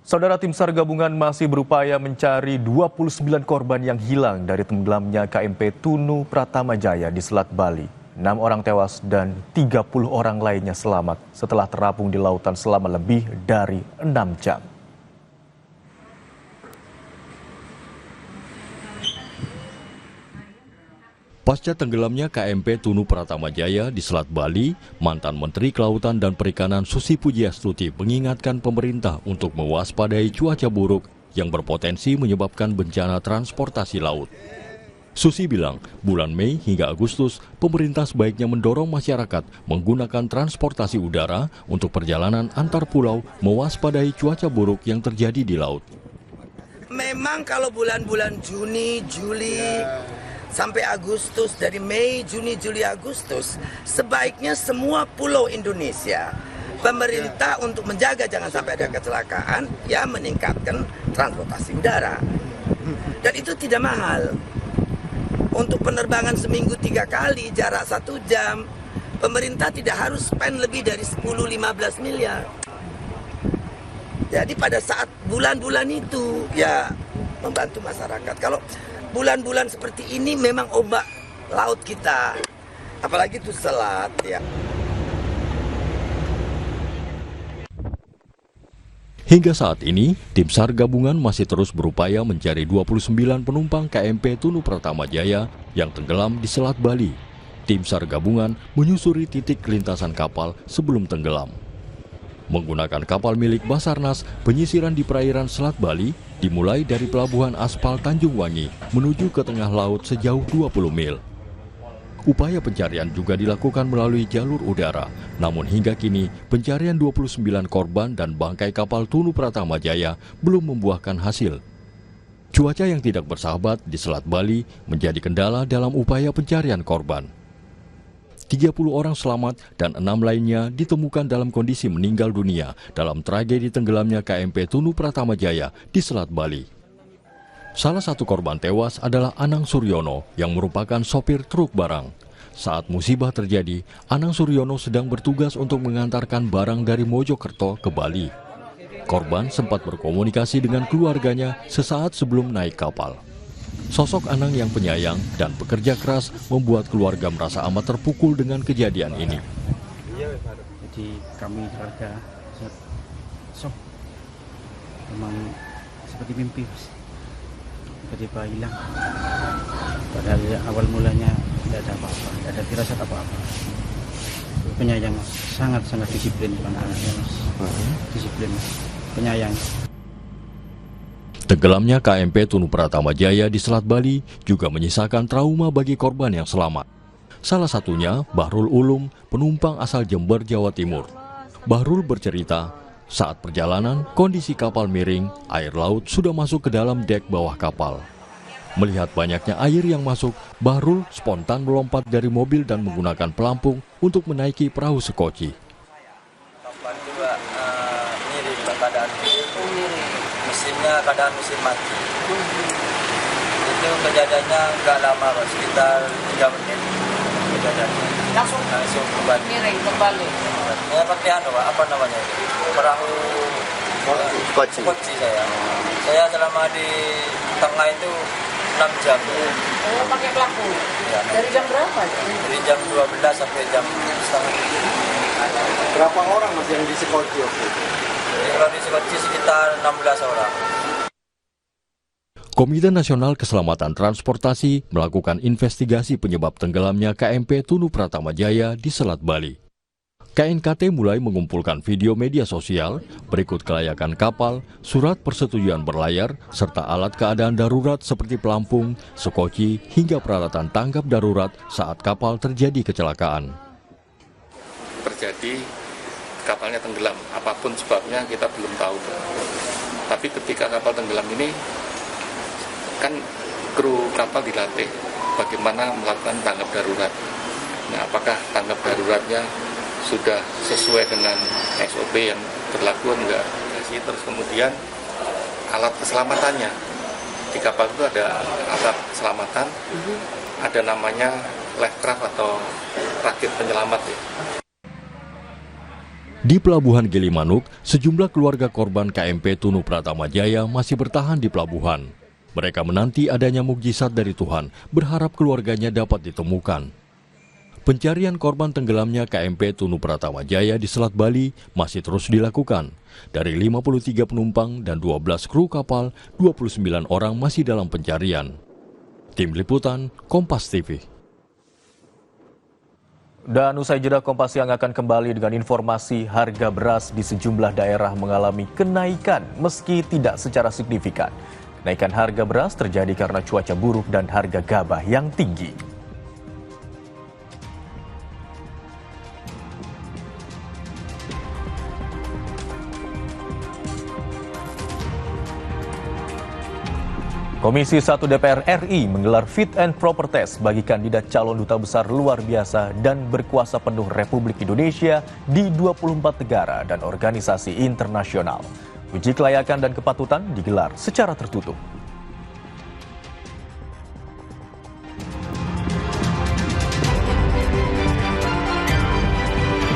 Saudara, tim SAR gabungan masih berupaya mencari 29 korban yang hilang dari tenggelamnya KMP Tunu Pratama Jaya di Selat Bali. 6 orang tewas dan 30 orang lainnya selamat setelah terapung di lautan selama lebih dari 6 jam. Pasca tenggelamnya KMP Tunu Pratama Jaya di Selat Bali, mantan Menteri Kelautan dan Perikanan Susi Pujiastuti mengingatkan pemerintah untuk mewaspadai cuaca buruk yang berpotensi menyebabkan bencana transportasi laut. Susi bilang, bulan Mei hingga Agustus, pemerintah sebaiknya mendorong masyarakat menggunakan transportasi udara untuk perjalanan antar pulau mewaspadai cuaca buruk yang terjadi di laut. Memang kalau bulan-bulan Juni, Juli, sampai Agustus, dari Mei, Juni, Juli, Agustus, sebaiknya semua pulau Indonesia, pemerintah untuk menjaga jangan sampai ada kecelakaan, ya meningkatkan transportasi udara. Dan itu tidak mahal. Untuk penerbangan seminggu 3 kali, jarak 1 jam, pemerintah tidak harus spend lebih dari 10-15 miliar. Jadi pada saat bulan-bulan itu, ya membantu masyarakat. Kalau bulan-bulan seperti ini memang ombak laut kita, apalagi itu selat ya. Hingga saat ini, tim SAR gabungan masih terus berupaya mencari 29 penumpang KMP Tunu Pratama Jaya yang tenggelam di Selat Bali. Tim SAR gabungan menyusuri titik lintasan kapal sebelum tenggelam. Menggunakan kapal milik Basarnas, penyisiran di perairan Selat Bali dimulai dari pelabuhan aspal Tanjung Wangi menuju ke tengah laut sejauh 20 mil. Upaya pencarian juga dilakukan melalui jalur udara, namun hingga kini pencarian 29 korban dan bangkai kapal Tunu Pratama Jaya belum membuahkan hasil. Cuaca yang tidak bersahabat di Selat Bali menjadi kendala dalam upaya pencarian korban. 30 orang selamat dan 6 lainnya ditemukan dalam kondisi meninggal dunia dalam tragedi tenggelamnya KMP Tunu Pratama Jaya di Selat Bali. Salah satu korban tewas adalah Anang Suryono yang merupakan sopir truk barang. Saat musibah terjadi, Anang Suryono sedang bertugas untuk mengantarkan barang dari Mojokerto ke Bali. Korban sempat berkomunikasi dengan keluarganya sesaat sebelum naik kapal. Sosok Anang yang penyayang dan bekerja keras membuat keluarga merasa amat terpukul dengan kejadian ini. Jadi kami keluarga sok memang seperti mimpi, tiba-tiba hilang. Padahal awal mulanya tidak ada apa-apa, tidak ada firasat apa-apa. Penyayang, sangat-sangat disiplin anak-anaknya, disiplin, penyayang. Tenggelamnya KMP Tunu Pratama Jaya di Selat Bali juga menyisakan trauma bagi korban yang selamat. Salah satunya Bahrul Ulum, penumpang asal Jember, Jawa Timur. Bahrul bercerita, saat perjalanan kondisi kapal miring, air laut sudah masuk ke dalam dek bawah kapal. Melihat banyaknya air yang masuk, Bahrul spontan melompat dari mobil dan menggunakan pelampung untuk menaiki perahu sekoci. Kapal juga miring keadaan mesinnya keadaan mesin mati. Itu kejadiannya nggak lama, sekitar 3 menit kejadiannya. Langsung kembali. Miring kembali. Ya pakai apa namanya itu? Perahu koci saya. Saya selama di tengah itu 6 jam. Oh, pakai pelampung? Ya, dari jam berapa? Dari jam 12 sampai jam setengah. Berapa orang mas yang di sekoci waktu itu? Kalau di sekoci sekitar 16 orang. Komite Nasional Keselamatan Transportasi melakukan investigasi penyebab tenggelamnya KMP Tunu Pratama Jaya di Selat Bali. KNKT mulai mengumpulkan video media sosial, berikut kelayakan kapal, surat persetujuan berlayar, serta alat keadaan darurat seperti pelampung, sekoci, hingga peralatan tanggap darurat saat kapal terjadi kecelakaan. Terjadi kapalnya tenggelam, apapun sebabnya kita belum tahu. Tapi ketika kapal tenggelam ini, kan kru kapal dilatih bagaimana melakukan tanggap darurat. Nah, apakah tanggap daruratnya sudah sesuai dengan SOP yang berlaku enggak? Terus kemudian alat keselamatannya. Di kapal itu ada alat keselamatan, ada namanya life craft atau rakit penyelamat ya. Di Pelabuhan Gilimanuk, sejumlah keluarga korban KMP Tunu Pratama Jaya masih bertahan di pelabuhan. Mereka menanti adanya mukjizat dari Tuhan, berharap keluarganya dapat ditemukan. Pencarian korban tenggelamnya KMP Tunu Pratama Jaya di Selat Bali masih terus dilakukan. Dari 53 penumpang dan 12 kru kapal, 29 orang masih dalam pencarian. Tim Liputan, Kompas TV. Dan usai jeda, Kompas Siang akan kembali dengan informasi harga beras di sejumlah daerah mengalami kenaikan meski tidak secara signifikan. Kenaikan harga beras terjadi karena cuaca buruk dan harga gabah yang tinggi. Komisi 1 DPR RI menggelar fit and proper test bagi kandidat calon duta besar luar biasa dan berkuasa penuh Republik Indonesia di 24 negara dan organisasi internasional. Uji kelayakan dan kepatutan digelar secara tertutup.